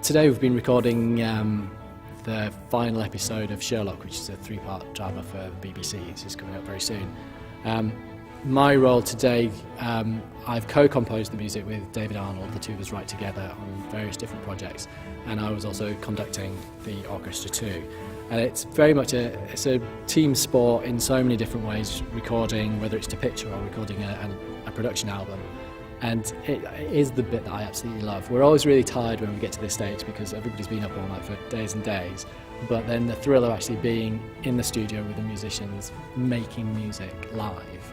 Today we've been recording the final episode of Sherlock, which is a 3-part drama for the BBC. It's just coming up very soon. My role today, I've co-composed the music with David Arnold. The two of us write together on various different projects, and I was also conducting the orchestra too. And it's very much a team sport in so many different ways, recording, whether it's to picture or recording a production album. And it is the bit that I absolutely love. We're always really tired when we get to this stage because everybody's been up all night for days and days. But then the thrill of actually being in the studio with the musicians, making music live,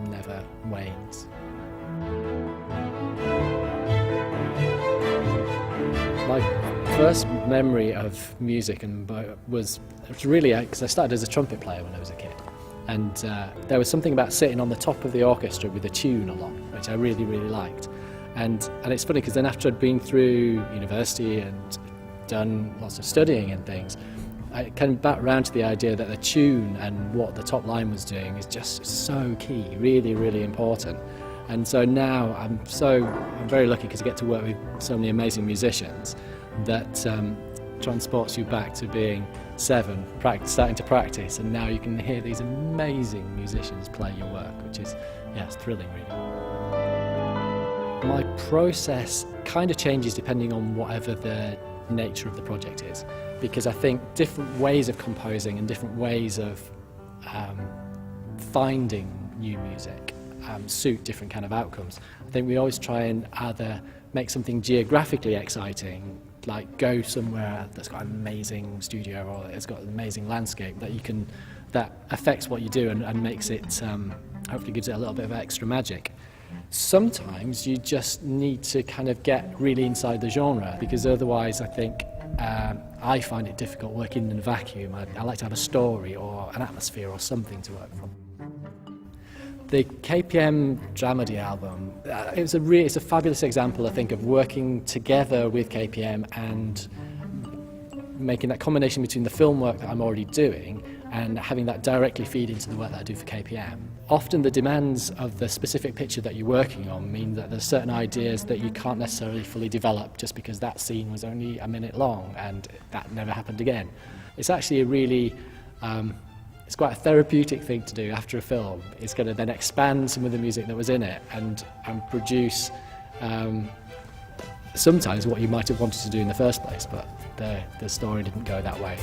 never wanes. My first memory of music was really because I started as a trumpet player when I was a kid. And there was something about sitting on the top of the orchestra with a tune along, which I really, really liked. And it's funny because then after I'd been through university and done lots of studying and things, I came back around to the idea that the tune and what the top line was doing is just so key, really, really important. And so now I'm very lucky because I get to work with so many amazing musicians that transports you back to being 7, starting to practice, and now you can hear these amazing musicians play your work, which is, it's thrilling really. My process kind of changes depending on whatever the nature of the project is, because I think different ways of composing and different ways of finding new music suit different kind of outcomes. I think we always try and either make something geographically exciting, like go somewhere that's got an amazing studio or it's got an amazing landscape that affects what you do and makes it, hopefully gives it a little bit of extra magic. Sometimes you just need to kind of get really inside the genre, because otherwise I think I find it difficult working in a vacuum. I like to have a story or an atmosphere or something to work from. The KPM Dramedy album, it's a fabulous example, I think, of working together with KPM and making that combination between the film work that I'm already doing and having that directly feed into the work that I do for KPM. Often the demands of the specific picture that you're working on mean that there's certain ideas that you can't necessarily fully develop just because that scene was only a minute long and that never happened again. It's actually a really it's quite a therapeutic thing to do after a film. It's going to then expand some of the music that was in it and produce sometimes what you might have wanted to do in the first place, but the story didn't go that way.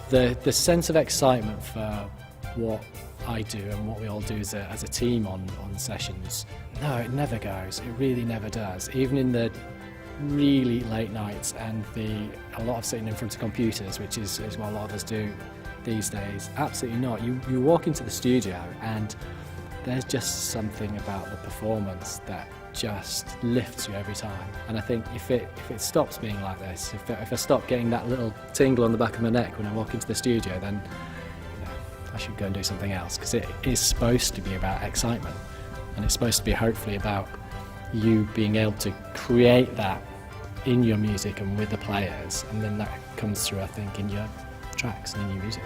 The sense of excitement for what I do and what we all do as a team on sessions, no, it never goes. It really never does. Even in the really late nights and a lot of sitting in front of computers, which is what a lot of us do these days. Absolutely not. You walk into the studio and there's just something about the performance that just lifts you every time. And I think if it stops being like this, if I stop getting that little tingle on the back of my neck when I walk into the studio, then I should go and do something else, because it is supposed to be about excitement, and it's supposed to be hopefully about you being able to create that in your music and with the players, and then that comes through, I think, in your tracks and in your music.